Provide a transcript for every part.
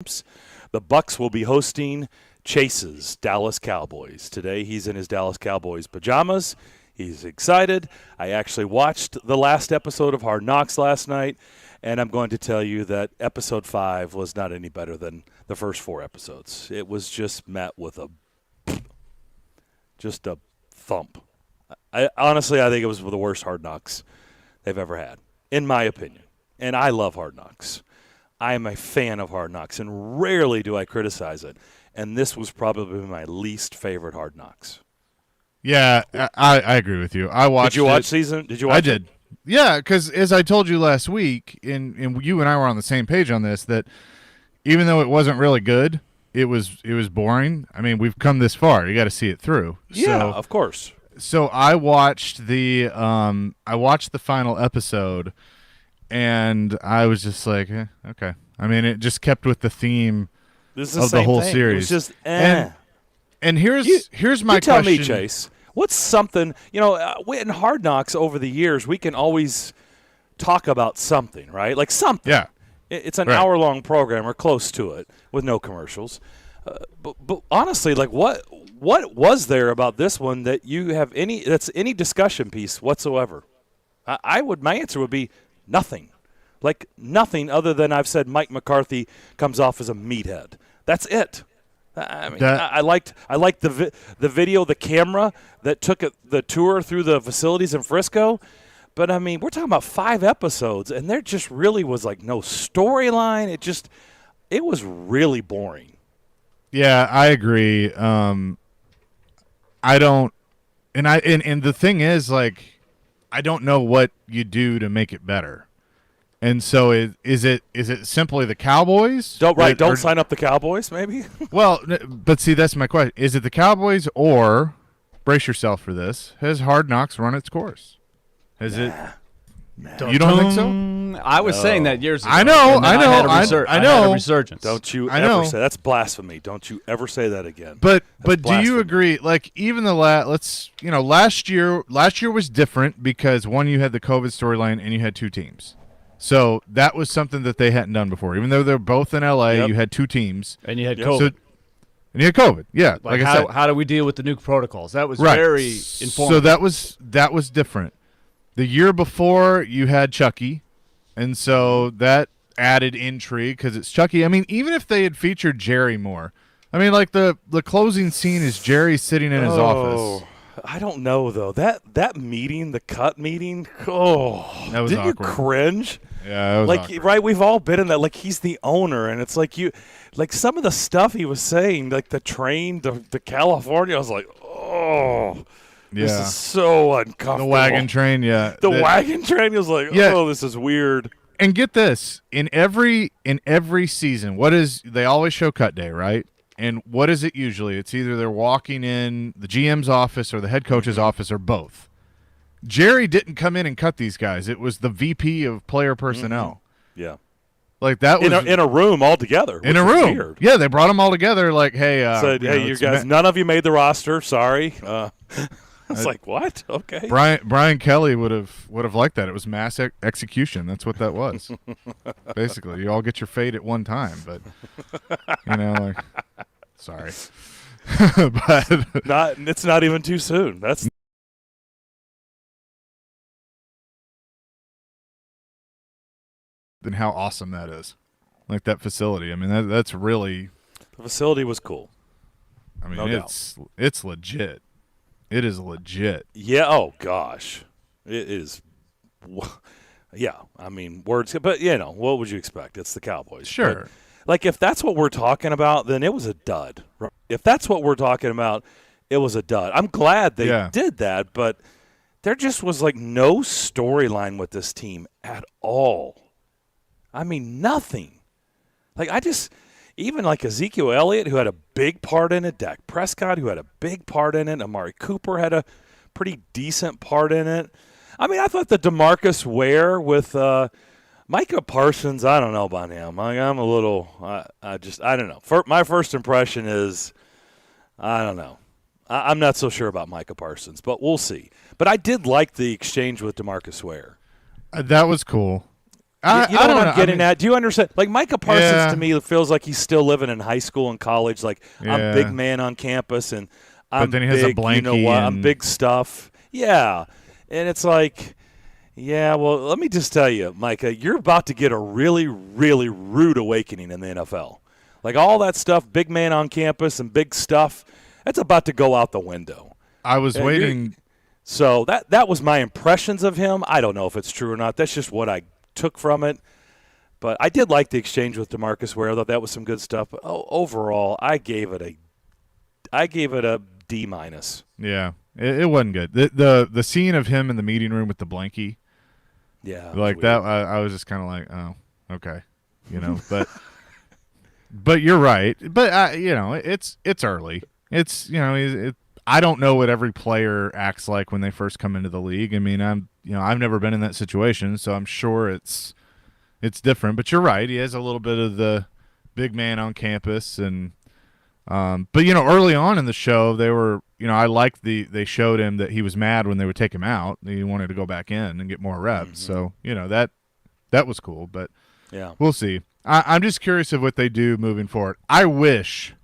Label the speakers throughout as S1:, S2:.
S1: The Bucks will be hosting Chase's Dallas Cowboys. Today he's in his Dallas Cowboys pajamas. He's excited. I actually watched the last episode of Hard Knocks last night, and I'm going to tell you that episode 5 was not any better than the first 4 episodes. It was just met with a thump. Honestly, I think it was the worst Hard Knocks they've ever had, in my opinion. And I love Hard Knocks. I am a fan of Hard Knocks, and rarely do I criticize it. And this was probably my least favorite Hard Knocks.
S2: Yeah, I agree with you. I watched.
S1: Did you watch season? Did you watch?
S2: I did. Yeah, because as I told you last week, and you and I were on the same page on this, that even though it wasn't really good, it was boring. I mean, we've come this far. You got to see it through.
S1: Yeah, of course.
S2: So I watched the final episode. And I was just like, okay. I mean, it just kept with the theme
S1: of
S2: the whole series.
S1: It was just,
S2: And here's my
S1: tell
S2: question.
S1: Me, Chase, what's something, in Hard Knocks over the years, we can always talk about something, right? Like something.
S2: Yeah.
S1: It's an hour-long program or close to it with no commercials. But honestly, like what was there about this one that you have that's any discussion piece whatsoever? My answer would be nothing. Like nothing other than I've said Mike McCarthy comes off as a meathead. That's it. I mean, I liked the video, the camera that took the tour through the facilities in Frisco. But, I mean, we're talking about 5 episodes, and there just really was, like, no storyline. It was really boring.
S2: Yeah, I agree. I don't – and the thing is, like – I don't know what you do to make it better. And so is it simply the Cowboys?
S1: Don't sign up the Cowboys, maybe?
S2: Well, but see, that's my question. Is it the Cowboys or, brace yourself for this, has Hard Knocks run its course? Has it? You don't think so?
S3: I was saying that years ago.
S2: I know.
S3: I had a resurgence.
S1: Don't you ever say that's blasphemy. Don't you ever say that again.
S2: But do you agree? Like even the last year was different because one, you had the COVID storyline and you had 2 teams. So that was something that they hadn't done before. Even though they're both in LA, you had 2 teams
S3: and you had COVID.
S2: And you had COVID. Yeah,
S3: like
S2: I said.
S3: How do we deal with the new protocols? That was very informative.
S2: So that was different. The year before, you had Chucky, and so that added intrigue because it's Chucky. I mean, even if they had featured Jerry more, I mean, like the closing scene is Jerry sitting in his office.
S1: I don't know, though. That meeting, the cut meeting, that was
S2: awkward.
S1: You cringe?
S2: Yeah, it was awkward.
S1: Right, we've all been in that. Like, he's the owner, and it's like some of the stuff he was saying, like the train to California, I was like, oh.
S2: Yeah.
S1: This is so uncomfortable.
S2: The wagon train, yeah.
S1: The wagon train was like, this is weird.
S2: And get this, in every season, they always show cut day, right? And what is it usually? It's either they're walking in the GM's office or the head coach's office or both. Jerry didn't come in and cut these guys. It was the VP of player personnel.
S1: Mm-hmm. Yeah.
S2: Like that was
S1: in a room all together.
S2: In a room.
S1: Weird.
S2: Yeah, they brought them all together like, hey,
S1: said, you guys, none of you made the roster. Sorry. I was like, what? Okay.
S2: Brian Kelly would have liked that. It was mass execution. That's what that was. Basically, you all get your fate at one time, but sorry. But
S1: it's not even too soon. That's
S2: then how awesome that is. Like that facility. I mean, that's really
S1: the facility was cool.
S2: I mean, it's legit. It is legit.
S1: Yeah. Oh gosh, it is. Yeah. I mean, words. But what would you expect? It's the Cowboys.
S2: Sure.
S1: But, like if that's what we're talking about, then it was a dud. If that's what we're talking about, it was a dud. I'm glad they did that, but there just was like no storyline with this team at all. I mean, nothing. Like even like Ezekiel Elliott, who had a big part in it, Dak Prescott, who had a big part in it, Amari Cooper had a pretty decent part in it. I mean, I thought the DeMarcus Ware with Micah Parsons, I don't know about him. I'm a little I don't know. My first impression is, I don't know. I'm not so sure about Micah Parsons, but we'll see. But I did like the exchange with DeMarcus Ware.
S2: That was cool.
S1: You know what I'm getting at? Do you understand? Like Micah Parsons to me feels like he's still living in high school and college. Like I'm big man on campus and I'm
S2: then he
S1: big,
S2: has a blankie.
S1: You know what? I'm big stuff. Yeah. And it's like, yeah, well, let me just tell you, Micah, you're about to get a really, really rude awakening in the NFL. Like all that stuff, big man on campus and big stuff, that's about to go out the window.
S2: I was waiting.
S1: So that was my impressions of him. I don't know if it's true or not. That's just what I took from it. But I did like the exchange with DeMarcus Ware. I thought that was some good stuff. But overall, I gave it a D minus.
S2: Yeah, it wasn't good. The scene of him in the meeting room with the blankie.
S1: Yeah,
S2: like that. I was just kind of like, oh, okay, but but you're right. But it's early. It's I don't know what every player acts like when they first come into the league. I mean, I've never been in that situation, so I'm sure it's different. But you're right. He has a little bit of the big man on campus, and but early on in the show, they were I liked they showed him that he was mad when they would take him out. He wanted to go back in and get more reps. Mm-hmm. So that was cool. But
S1: yeah,
S2: we'll see. I'm just curious of what they do moving forward. I wish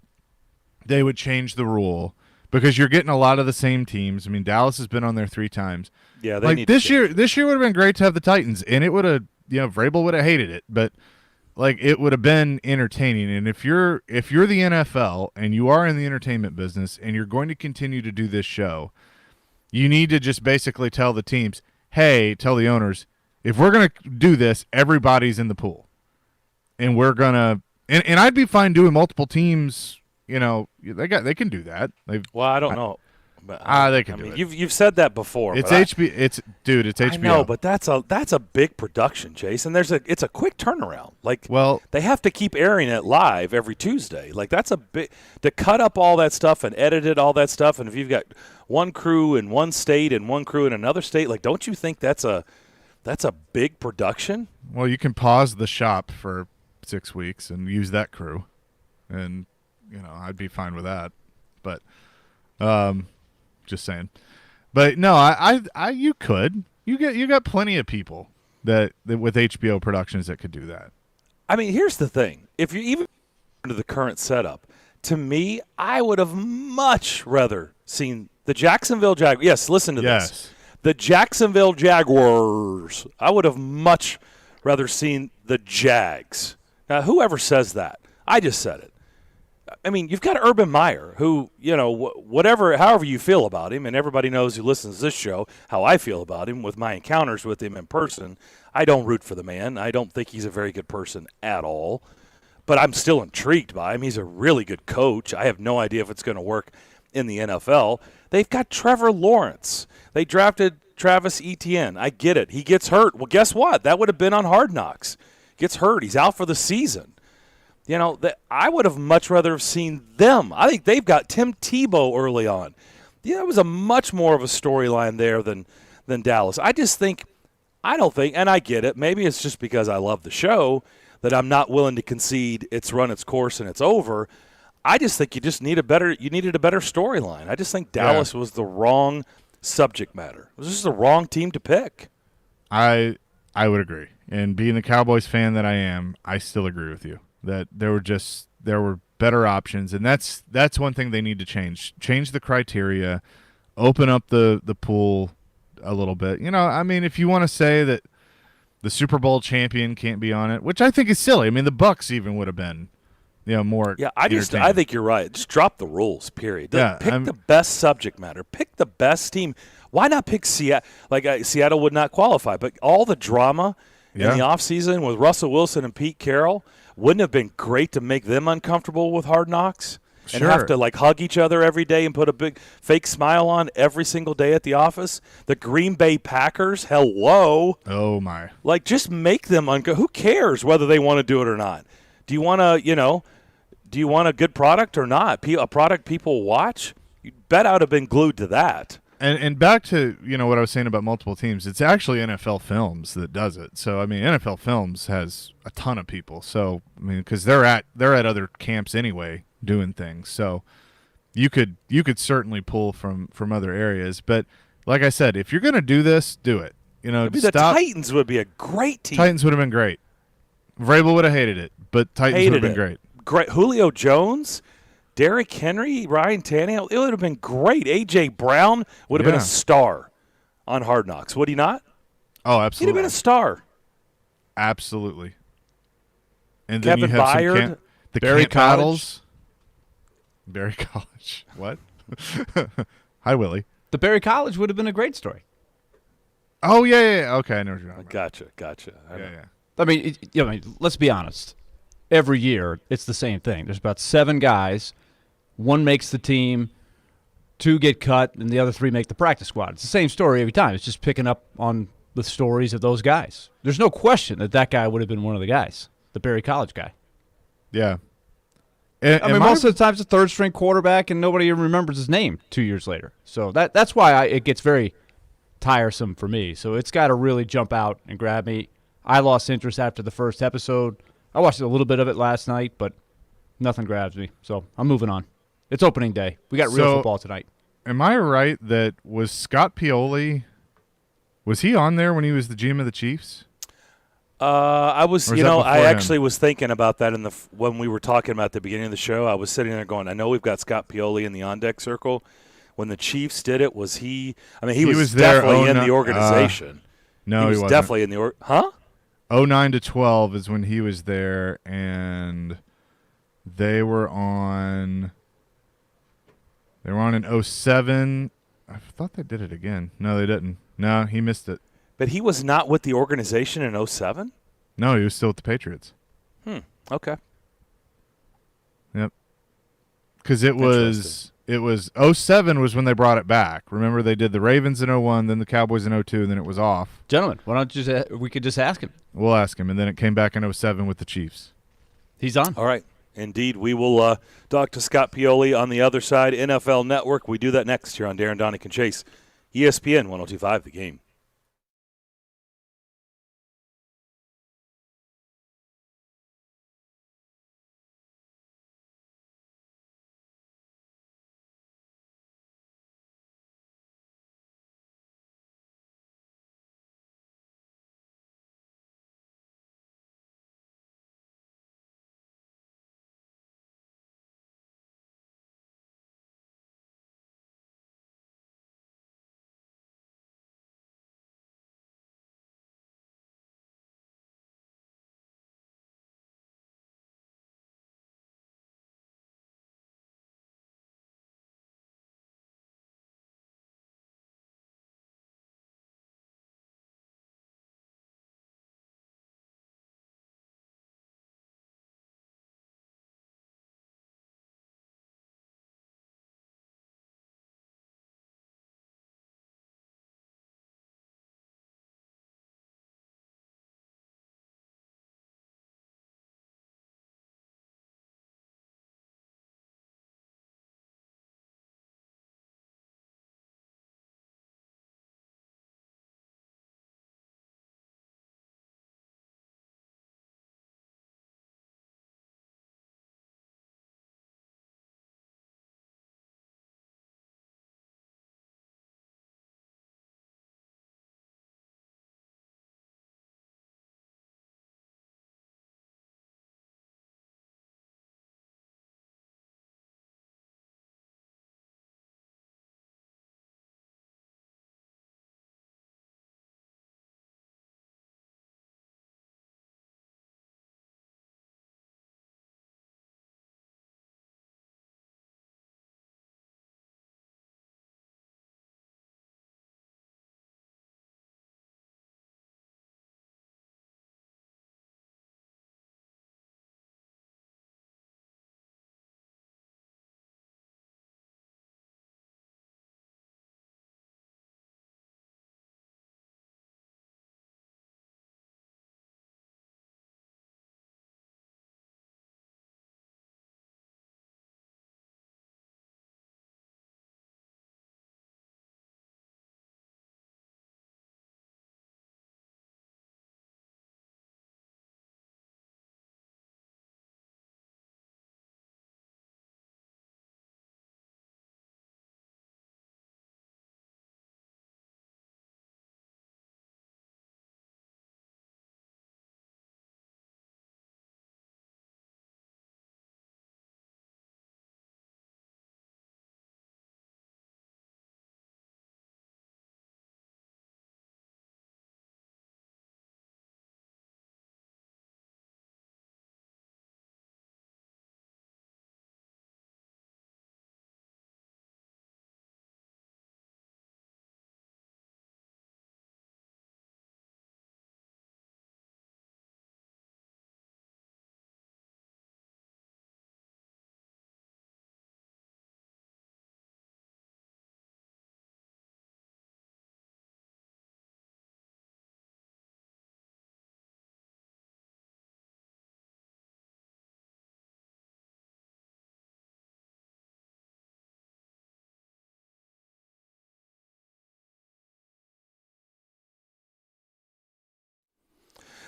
S2: they would change the rule. Because you're getting a lot of the same teams. I mean, Dallas has been on there 3 times.
S1: Yeah,
S2: this year would have been great to have the Titans, and it would have, Vrabel would have hated it, but it would have been entertaining. And if you're the NFL and you are in the entertainment business and you're going to continue to do this show, you need to just basically tell the teams, hey, tell the owners, if we're going to do this, everybody's in the pool, and we're gonna, and I'd be fine doing multiple teams. They can do that.
S1: I don't know. But,
S2: they can do it.
S1: You've said that before.
S2: It's HBO. It's HBO.
S1: I know, but that's a big production, Chase, and it's a quick turnaround. They have to keep airing it live every Tuesday. That's a big to cut up all that stuff and edit it, all that stuff. And if you've got one crew in one state and one crew in another state, don't you think that's a big production?
S2: Well, you can pause the shop for 6 weeks and use that crew, and I'd be fine with that, but just saying. But no, you could. You got plenty of people that with HBO productions that could do that.
S1: I mean, here's the thing: if you even into the current setup, to me, I would have much rather seen the Jacksonville Jaguars. Yes, listen to this: the Jacksonville Jaguars. I would have much rather seen the Jags. Now, whoever says that, I just said it. I mean, you've got Urban Meyer, who, however you feel about him, and everybody knows who listens to this show how I feel about him with my encounters with him in person. I don't root for the man. I don't think he's a very good person at all. But I'm still intrigued by him. He's a really good coach. I have no idea if it's going to work in the NFL. They've got Trevor Lawrence. They drafted Travis Etienne. I get it. He gets hurt. Well, guess what? That would have been on Hard Knocks. Gets hurt. He's out for the season. I would have much rather have seen them. I think they've got Tim Tebow early on. Yeah, it was a much more of a storyline there than Dallas. I don't think, and I get it, maybe it's just because I love the show that I'm not willing to concede it's run its course and it's over. I just think you needed a better storyline. I just think Dallas was the wrong subject matter. It was just the wrong team to pick.
S2: I would agree. And being the Cowboys fan that I am, I still agree with you. That there were better options, and that's one thing they need to change. Change the criteria, open up the pool a little bit. I mean, if you want to say that the Super Bowl champion can't be on it, which I think is silly. I mean, the Bucs even would have been, more.
S1: Yeah, I think you're right. Just drop the rules. Period. Pick the best subject matter. Pick the best team. Why not pick Seattle? Seattle would not qualify, but all the drama in the offseason with Russell Wilson and Pete Carroll. Wouldn't it have been great to make them uncomfortable with Hard Knocks and have to hug each other every day and put a big fake smile on every single day at the office? The Green Bay Packers, hello.
S2: Oh my!
S1: Just make them who cares whether they want to do it or not? Do you want a good product or not? A product people watch? You bet I'd have been glued to that.
S2: And back to what I was saying about multiple teams, it's actually NFL Films that does it. So I mean, NFL Films has a ton of people. So I mean, because they're at other camps anyway doing things. So you could certainly pull from other areas. But like I said, if you're going to do this, do it.
S1: Maybe the Titans would be a great team.
S2: Titans would have been great. Vrabel would have hated it, but Titans would have been great.
S1: Great. Julio Jones, Derrick Henry, Ryan Tannehill. It would have been great. A.J. Brown would have been a star on Hard Knocks. Would he not?
S2: Oh, absolutely.
S1: He'd have been a star.
S2: Absolutely. And then
S1: Kevin
S2: you have
S1: Byard,
S2: the
S3: Barry
S2: College. Barry College. What? Hi, Willie.
S4: The Barry College would have been a great story.
S2: Oh, yeah. Okay, I know what you're talking about.
S1: Gotcha.
S2: Yeah.
S4: I mean, let's be honest. Every year, it's the same thing. There's about 7 guys. 1 makes the team, 2 get cut, and the other 3 make the practice squad. It's the same story every time. It's just picking up on the stories of those guys. There's no question that guy would have been one of the guys, the Barry College guy.
S2: Yeah.
S4: Most of the time it's a third-string quarterback, and nobody even remembers his name 2 years later. So that's why it gets very tiresome for me. So it's got to really jump out and grab me. I lost interest after the first episode. I watched a little bit of it last night, but nothing grabs me. So I'm moving on. It's opening day. We got real football tonight.
S2: Am I right that was Scott Pioli, was he on there when he was the GM of the Chiefs?
S1: I was, I actually was thinking about that when we were talking about the beginning of the show. I was sitting there going, I know we've got Scott Pioli in the on-deck circle. When the Chiefs did it, was he? I mean, he was definitely in the organization.
S2: No,
S1: he was
S2: wasn't.
S1: definitely in the
S2: 09 to 12 is when he was there, and they were on in 07. I thought they did it again. No, they didn't. No, he missed it.
S1: But he was not with the organization in 07?
S2: No, he was still with the Patriots.
S1: Okay.
S2: Yep. Because it was 07 was when they brought it back. Remember, they did the Ravens in 01, then the Cowboys in 02, and then it was off.
S4: Gentlemen, why don't we could just ask him.
S2: We'll ask him, and then it came back in 07 with the Chiefs.
S4: He's on.
S1: All right. Indeed, we will talk to Scott Pioli on the other side, NFL Network. We do that next here on Darren, Daunic, and Chase, ESPN 102.5 The Game.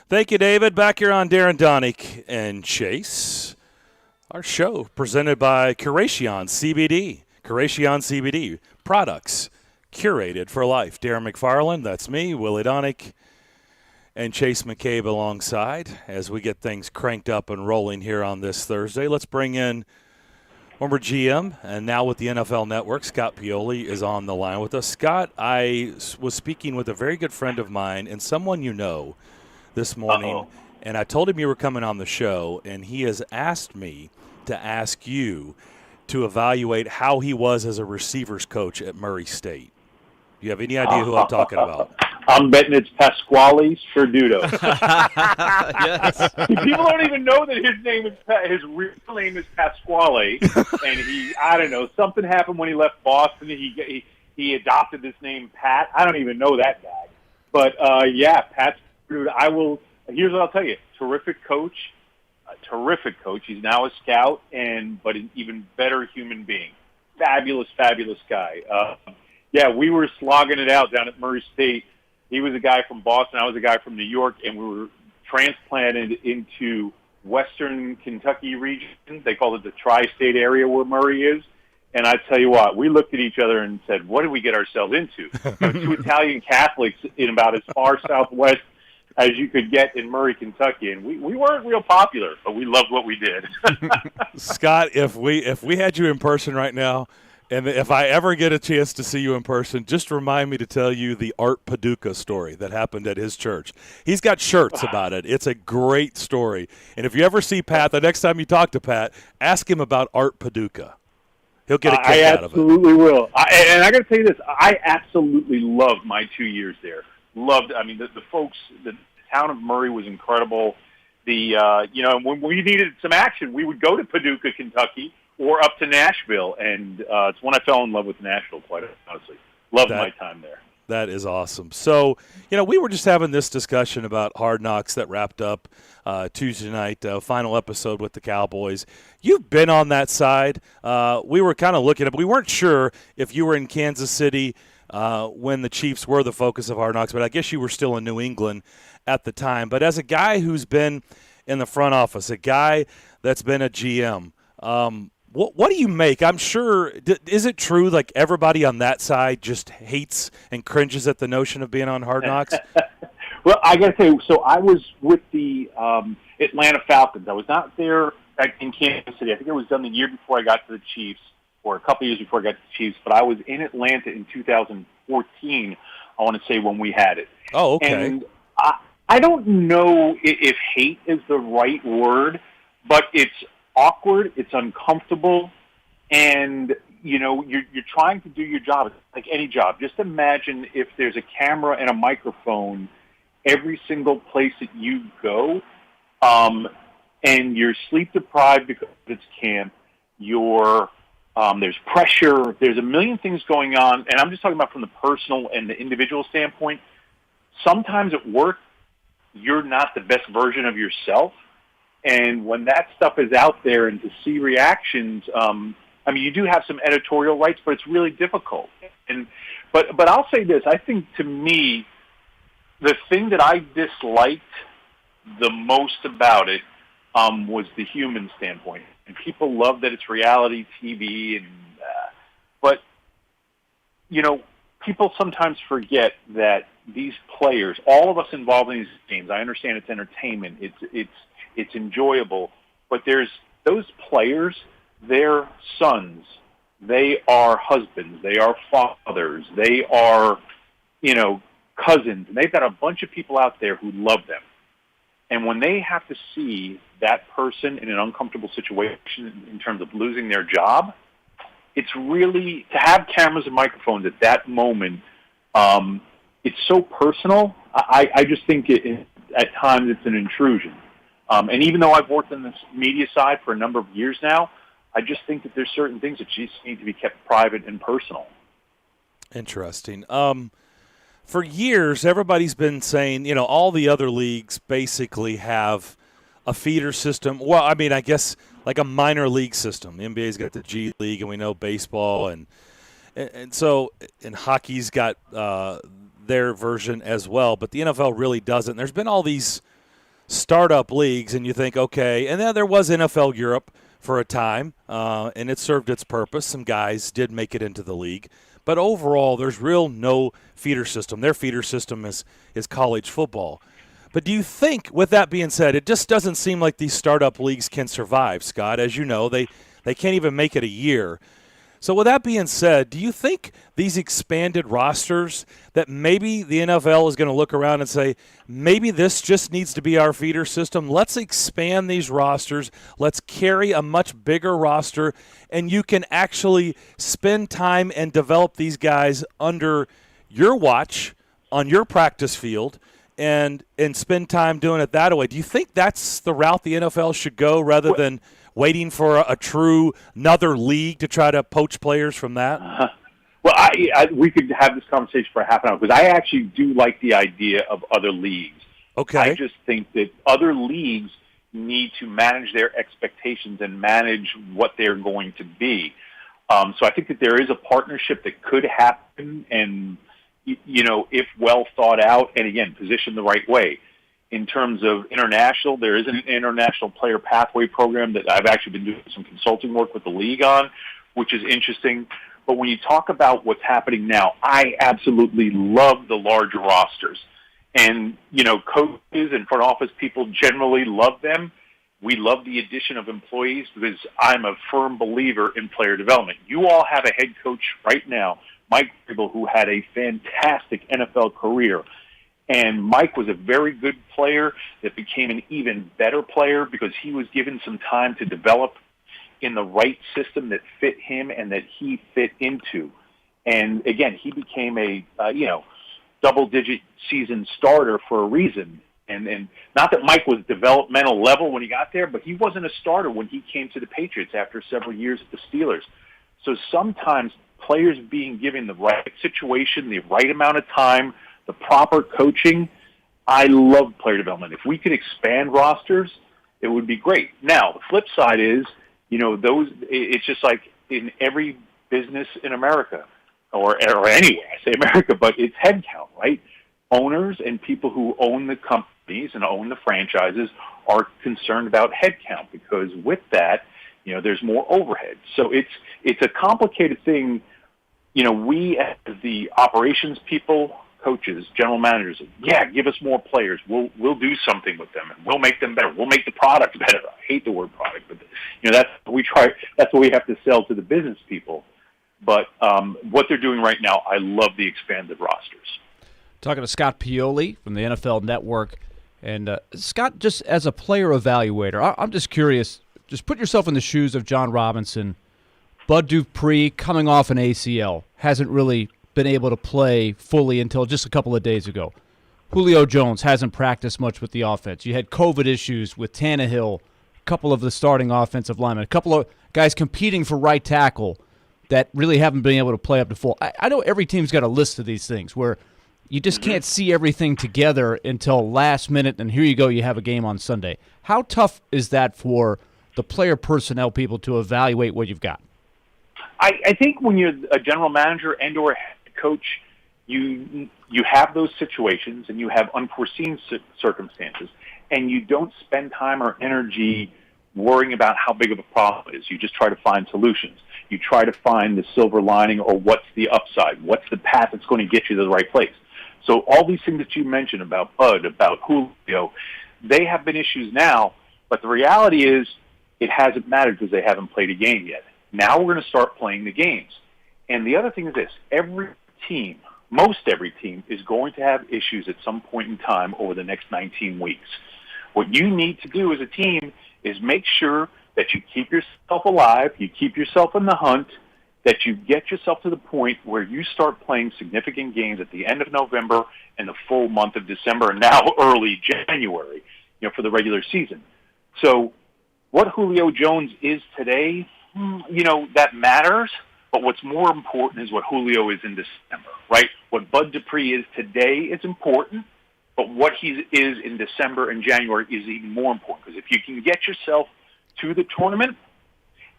S1: Thank you, David. Back here on Darren, Daunic, and Chase. Our show presented by Curation CBD. Curation CBD products curated for life. Darren McFarland, that's me, Willie Daunic, and Chase McCabe alongside as we get things cranked up and rolling here on this Thursday. Let's bring in former GM and now with the NFL Network, Scott Pioli is on the line with us. Scott, I was speaking with a very good friend of mine and someone you know this morning, and I told him you were coming on the show, and he has asked me to ask you to evaluate how he was as a receivers coach at Murray State. Do you have any idea who I'm talking about?
S5: I'm betting it's Pasquale Sperduto.
S4: Yes.
S5: People don't even know that his real name is Pasquale, and I don't know, something happened when he left Boston. He adopted this name Pat. I don't even know that guy, but yeah, Pat Sperduto. Here's what I'll tell you: terrific coach. He's now a scout, but an even better human being. Fabulous guy. Yeah, we were slogging it out down at Murray State. He was a guy from Boston. I was a guy from New York, and we were transplanted into Western Kentucky region. They call it the tri-state area where Murray is. And I tell you what, we looked at each other and said, what did we get ourselves into? Two Italian Catholics in about as far southwest as you could get in Murray, Kentucky. And we weren't real popular, but we loved what we did.
S1: Scott, if we had you in person right now, and if I ever get a chance to see you in person, just remind me to tell you the Art Paducah story that happened at his church. He's got shirts about it. It's a great story. And if you ever see Pat, the next time you talk to Pat, ask him about Art Paducah. He'll get a kick out of it.
S5: I absolutely will. And I got to tell you this. I absolutely loved my 2 years there. The folks, the town of Murray was incredible. When we needed some action, we would go to Paducah, Kentucky, or up to Nashville, and it's when I fell in love with Nashville, quite honestly. Loved my time there.
S1: That is awesome. So, we were just having this discussion about Hard Knocks that wrapped up Tuesday night, final episode with the Cowboys. You've been on that side. We were kind of looking at, we weren't sure if you were in Kansas City when the Chiefs were the focus of Hard Knocks, but I guess you were still in New England at the time. But as a guy who's been in the front office, a guy that's been a GM, what do you make? I'm sure, is it true like everybody on that side just hates and cringes at the notion of being on Hard Knocks?
S5: Well, I got to tell you, so I was with the Atlanta Falcons. I was not there in Kansas City. I think it was done the year before I got to the Chiefs, or a couple years before I got to the Chiefs, but I was in Atlanta in 2014, I want to say, when we had it.
S1: Oh, okay.
S5: And I don't know if hate is the right word, but it's awkward, it's uncomfortable, and you're trying to do your job. It's like any job. Just imagine if there's a camera and a microphone every single place that you go, and you're sleep deprived because it's camp. There's pressure. There's a million things going on, and I'm just talking about from the personal and the individual standpoint. Sometimes at work, you're not the best version of yourself. And when that stuff is out there and to see reactions, you do have some editorial rights, but it's really difficult. But I'll say this. I think, to me, the thing that I disliked the most about it was the human standpoint. And people love that it's reality TV. But people sometimes forget that these players, all of us involved in these games, I understand it's entertainment. It's enjoyable, but there's those players, they're sons, they are husbands, they are fathers, they are, cousins, and they've got a bunch of people out there who love them. And when they have to see that person in an uncomfortable situation in terms of losing their job, it's really, to have cameras and microphones at that moment, it's so personal. I just think at times it's an intrusion. And even though I've worked on this media side for a number of years now, I just think that there's certain things that just need to be kept private and personal.
S1: Interesting. For years, everybody's been saying, all the other leagues basically have a feeder system. Well, I guess like a minor league system. The NBA's got the G League, and we know baseball, and so hockey's got their version as well. But the NFL really doesn't. There's been all these startup leagues, and you think, okay, and then there was NFL Europe for a time, and it served its purpose. Some guys did make it into the league. But overall, there's no feeder system. Their feeder system is college football. But do you think, with that being said, it just doesn't seem like these startup leagues can survive, Scott? As you know, they can't even make it a year. So with that being said, do you think these expanded rosters, that maybe the NFL is going to look around and say, maybe this just needs to be our feeder system? Let's expand these rosters. Let's carry a much bigger roster, and you can actually spend time and develop these guys under your watch on your practice field and spend time doing it that way. Do you think that's the route the NFL should go rather than waiting for a true another league to try to poach players from that?
S5: Well, we could have this conversation for half an hour, because I actually do like the idea of other leagues.
S1: Okay.
S5: I just think that other leagues need to manage their expectations and manage what they're going to be. So I think that there is a partnership that could happen, and if well thought out, and again, positioned the right way. In terms of international, there is an international player pathway program that I've actually been doing some consulting work with the league on, which is interesting. But when you talk about what's happening now, I absolutely love the larger rosters. And, coaches and front office people generally love them. We love the addition of employees because I'm a firm believer in player development. You all have a head coach right now, Mike Vrabel, who had a fantastic NFL career. And Mike was a very good player that became an even better player because he was given some time to develop in the right system that fit him and that he fit into. And again, he became a, double-digit season starter for a reason. And not that Mike was developmental level when he got there, but he wasn't a starter when he came to the Patriots after several years at the Steelers. So sometimes players being given the right situation, the right amount of time, the proper coaching, I love player development. If we could expand rosters, it would be great. Now, the flip side is, it's just like in every business in America, or anywhere, I say America, but it's headcount, right? Owners and people who own the companies and own the franchises are concerned about headcount because with that, there's more overhead. So it's a complicated thing. We as the operations people, coaches, general managers, give us more players. We'll do something with them, and we'll make them better. We'll make the product better. I hate the word product, but that's what we try. That's what we have to sell to the business people. But what they're doing right now, I love the expanded rosters.
S4: Talking to Scott Pioli from the NFL Network, and Scott, just as a player evaluator, I'm just curious. Just put yourself in the shoes of John Robinson. Bud Dupree, coming off an ACL, hasn't really been able to play fully until just a couple of days ago. Julio Jones hasn't practiced much with the offense. You had COVID issues with Tannehill, a couple of the starting offensive linemen, a couple of guys competing for right tackle that really haven't been able to play up to full. I know every team's got a list of these things where you just can't see everything together until last minute, and here you go, you have a game on Sunday. How tough is that for the player personnel people to evaluate what you've got?
S5: I think when you're a general manager and or a head coach, you have those situations and you have unforeseen circumstances, and you don't spend time or energy worrying about how big of a problem it is. You just try to find solutions. You try to find the silver lining or what's the upside, what's the path that's going to get you to the right place. So all these things that you mentioned about Bud, about Julio, they have been issues now, but the reality is it hasn't mattered because they haven't played a game yet. Now we're going to start playing the games. And the other thing is this, most every team is going to have issues at some point in time over the next 19 weeks. What you need to do as a team is make sure that you keep yourself alive, you keep yourself in the hunt, that you get yourself to the point where you start playing significant games at the end of November and the full month of December and now early January, for the regular season. So what Julio Jones is today, that matters, but what's more important is what Julio is in December, right? What Bud Dupree is today is important, but what he is in December and January is even more important, because if you can get yourself to the tournament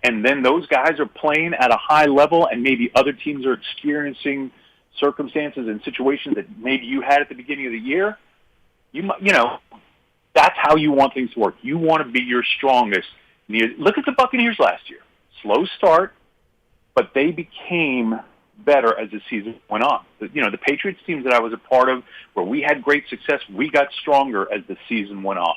S5: and then those guys are playing at a high level and maybe other teams are experiencing circumstances and situations that maybe you had at the beginning of the year, That's how you want things to work. You want to be your strongest. Look at the Buccaneers last year. Slow start, but they became better as the season went on. The Patriots teams that I was a part of, where we had great success, we got stronger as the season went on.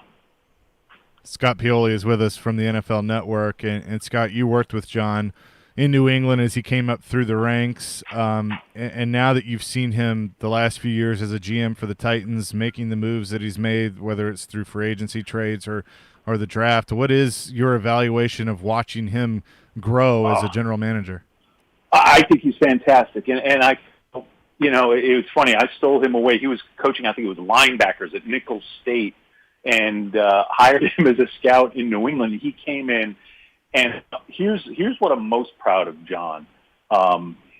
S2: Scott Pioli is with us from the NFL Network, and Scott, you worked with John in New England as he came up through the ranks, and now that you've seen him the last few years as a GM for the Titans, making the moves that he's made, whether it's through free agency trades or the draft, what is your evaluation of watching him grow as a general manager?
S5: I think he's fantastic, and it was funny. I stole him away. He was coaching, I think it was linebackers at Nicholls State, and hired him as a scout in New England. He came in, and here's what I'm most proud of, John,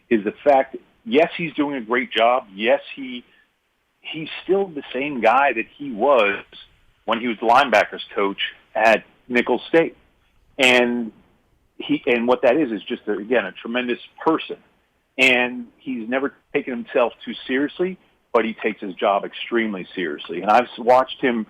S5: is the fact, yes, he's doing a great job. Yes, he's still the same guy that he was when he was the linebackers coach at Nicholls State. And what that is just, a tremendous person. And he's never taken himself too seriously, but he takes his job extremely seriously. And I've watched him,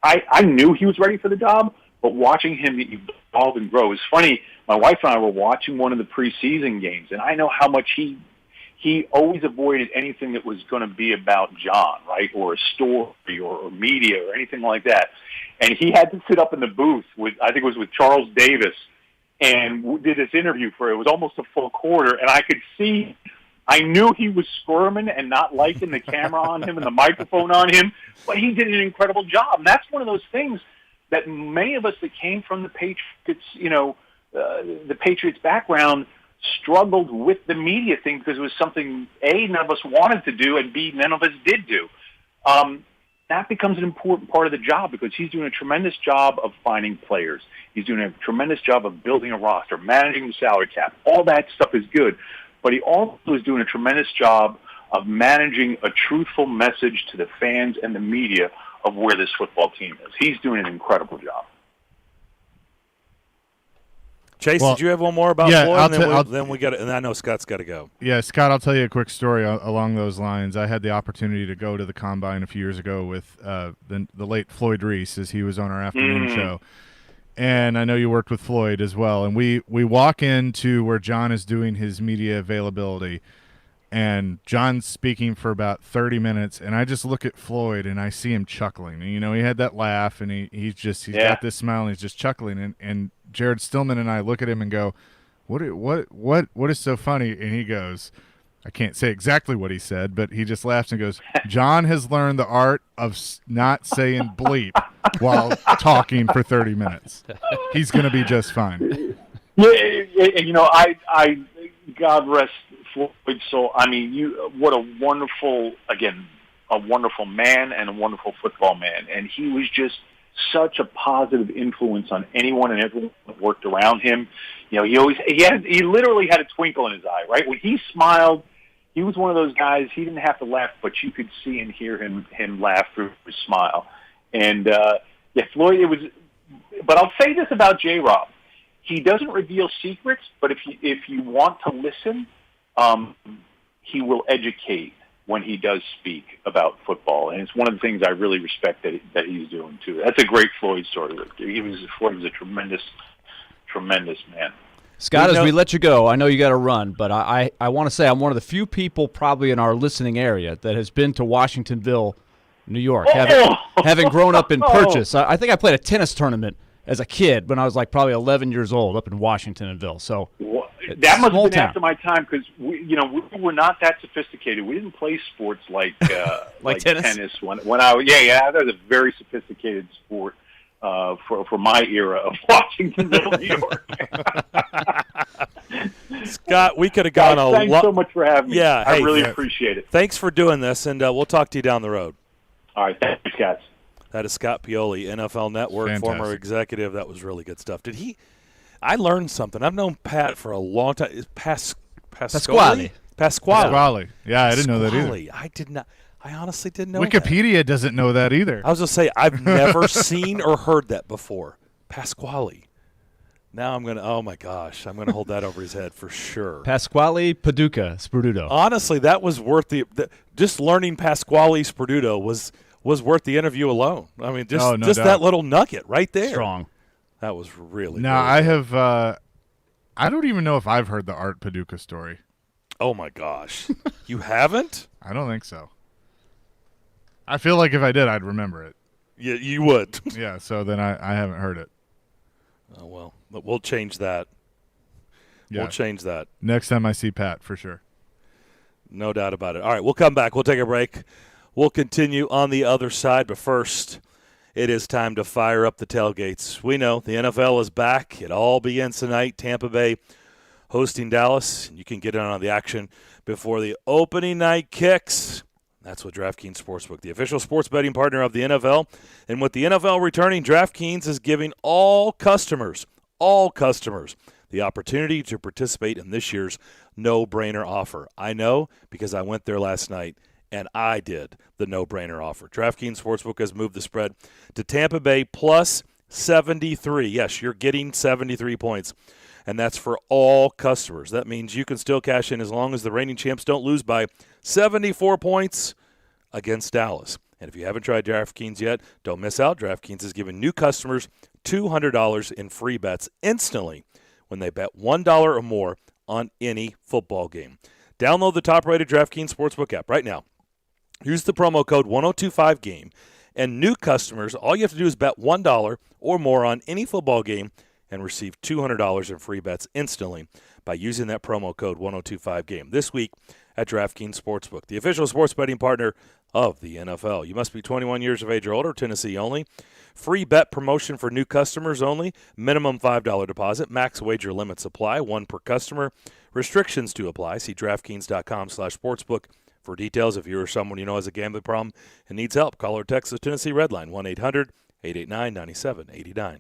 S5: I knew he was ready for the job, but watching him evolve and grow is funny. My wife and I were watching one of the preseason games, and I know how much he always avoided anything that was going to be about John, right, or a story or media or anything like that. And he had to sit up in the booth with, I think it was with Charles Davis, and did this interview for it. It was almost a full quarter, and I knew he was squirming and not liking the camera on him and the microphone on him, but he did an incredible job. And that's one of those things that many of us that came from the Patriots, the Patriots background, struggled with the media thing because it was something, A, none of us wanted to do, and B, none of us did do. That becomes an important part of the job because he's doing a tremendous job of finding players. He's doing a tremendous job of building a roster, managing the salary cap. All that stuff is good. But he also is doing a tremendous job of managing a truthful message to the fans and the media of where this football team is. He's doing an incredible job.
S1: Chase, did you have one more about Floyd? Then we got it, and I know Scott's got to go.
S2: Yeah, Scott, I'll tell you a quick story along those lines. I had the opportunity to go to the Combine a few years ago with the late Floyd Reese, as he was on our afternoon show. And I know you worked with Floyd as well. And we walk into where John is doing his media availability, and John's speaking for about 30 minutes, and I just look at Floyd, and I see him chuckling. And, he had that laugh, and he's got this smile, and he's just chuckling. And Jared Stillman and I look at him and go, what is so funny? And he goes, I can't say exactly what he said, but he just laughs and goes, John has learned the art of not saying bleep while talking for 30 minutes. He's going to be just fine.
S5: Yeah, I God rest Floyd's soul. I mean, what a wonderful man and a wonderful football man. And he was just such a positive influence on anyone and everyone that worked around him. He literally had a twinkle in his eye, right? When he smiled, he was one of those guys, he didn't have to laugh, but you could see and hear him laugh through his smile. And, Floyd, but I'll say this about J-Rob. He doesn't reveal secrets, but if you want to listen, he will educate when he does speak about football. And it's one of the things I really respect that he's doing, too. That's a great Floyd story. Floyd was a tremendous, tremendous man.
S4: Scott, as we let you go, I know you got to run, but I want to say I'm one of the few people probably in our listening area that has been to Washingtonville, New York, having grown up in Purchase. I think I played a tennis tournament as a kid when I was probably 11 years old up in Washingtonville. So
S5: that must have been after my time because we were not that sophisticated. We didn't play sports like tennis. When that was a very sophisticated sport for my era of Washingtonville, New York.
S1: Scott, we could have gone a lot.
S5: Thanks so much for having me.
S1: Yeah,
S5: I really appreciate it.
S1: Thanks for doing this, and we'll talk to you down the road.
S5: All right, thanks, guys.
S1: That is Scott Pioli, NFL Network,
S2: Fantastic.
S1: Former executive. That was really good stuff. I learned something. I've known Pat for a long time. Is Pasquale?
S2: Yeah, I didn't know that either.
S1: I did not. I honestly didn't know
S2: Wikipedia
S1: that.
S2: doesn't know that either.
S1: I was going to say, I've never seen or heard that before. Pasquale. Now I'm going to, oh my gosh, I'm going to hold that over his head for sure.
S4: Pasquale Paducah Sperduto.
S1: Honestly, that was worth just learning Pasquale Sperduto was was worth the interview alone. I mean, just
S2: doubt.
S1: that little nugget right there.
S4: Strong.
S1: That was really
S2: Now,
S1: really
S2: I
S1: good.
S2: have I don't even know if I've heard the Art Paducah story.
S1: Oh, my gosh. You haven't?
S2: I don't think so. I feel like if I did, I'd remember it.
S1: Yeah, you would.
S2: Yeah, so then I haven't heard it.
S1: Oh, well, but we'll change that.
S2: Yeah.
S1: We'll change that.
S2: Next time I see Pat, for sure.
S1: No doubt about it. All right, we'll come back. We'll take a break. We'll continue on the other side, but first, it is time to fire up the tailgates. We know the NFL is back. It all begins tonight. Tampa Bay hosting Dallas. You can get in on the action before the opening night kicks. That's with DraftKings Sportsbook, the official sports betting partner of the NFL. And with the NFL returning, DraftKings is giving all customers, the opportunity to participate in this year's no-brainer offer. I know because I went there last night, and I did the no-brainer offer. DraftKings Sportsbook has moved the spread to Tampa Bay plus 73. Yes, you're getting 73 points, and that's for all customers. That means you can still cash in as long as the reigning champs don't lose by 74 points against Dallas. And if you haven't tried DraftKings yet, don't miss out. DraftKings is giving new customers $200 in free bets instantly when they bet $1 or more on any football game. Download the top-rated DraftKings Sportsbook app right now. Use the promo code 1025GAME. And new customers, all you have to do is bet $1 or more on any football game and receive $200 in free bets instantly by using that promo code 1025GAME this week at DraftKings Sportsbook, the official sports betting partner of the NFL. You must be 21 years of age or older, Tennessee only. Free bet promotion for new customers only. Minimum $5 deposit. Max wager limits apply. One per customer. Restrictions to apply. See DraftKings.com/sportsbook for details. If you or someone you know has a gambling problem and needs help, call or text the Tennessee Red Line, 1-800-889-9789.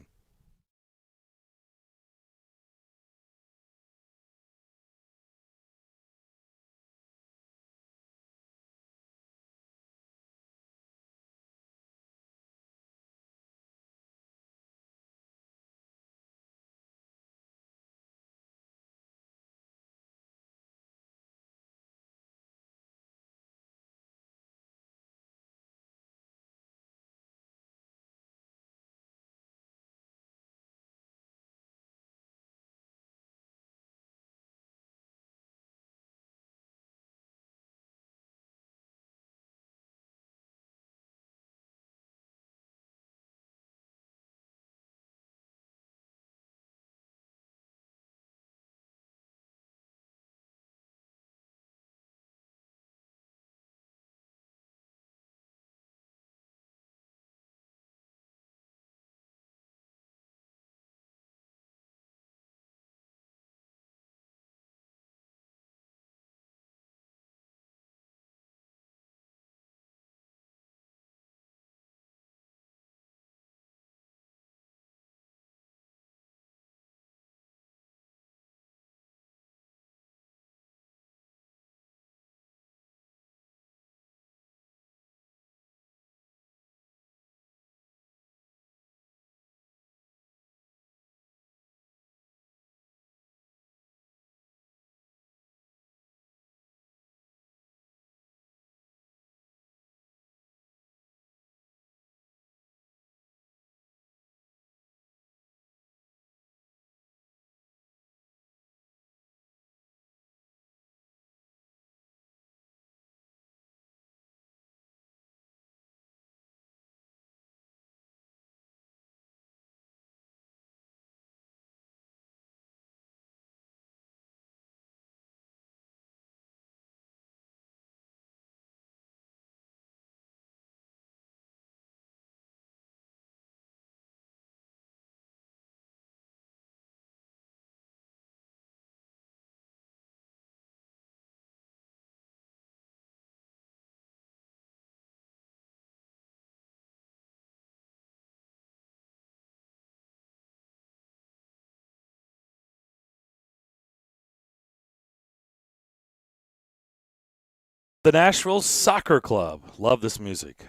S1: The Nashville Soccer Club. Love this music.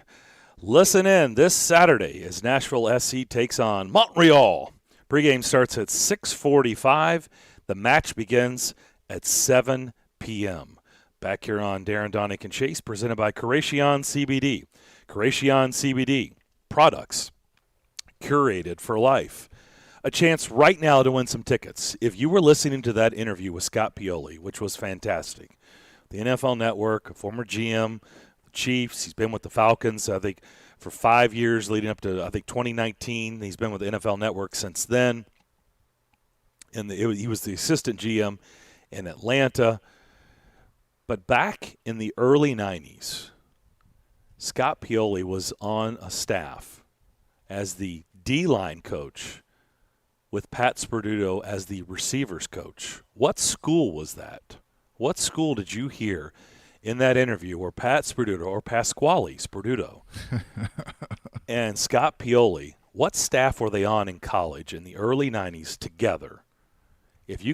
S1: Listen in this Saturday as Nashville SC takes on Montreal. Pregame starts at 6:45. The match begins at 7 p.m. Back here on Darren, Daunic, and Chase, presented by Curation CBD. Curation CBD products curated for life. A chance right now to win some tickets. If you were listening to that interview with Scott Pioli, which was fantastic, the NFL Network, a former GM, the Chiefs, he's been with the Falcons, I think, for 5 years leading up to, 2019. He's been with the NFL Network since then. And he was the assistant GM in Atlanta. But back in the early 90s, Scott Pioli was on a staff as the D-line coach with Pat Sperduto as the receivers coach. What school was that? What school did you hear in that interview where Pat Sperduto, or Pasquale Sperduto, and Scott Pioli, what staff were they on in college in the early 90s together? If you can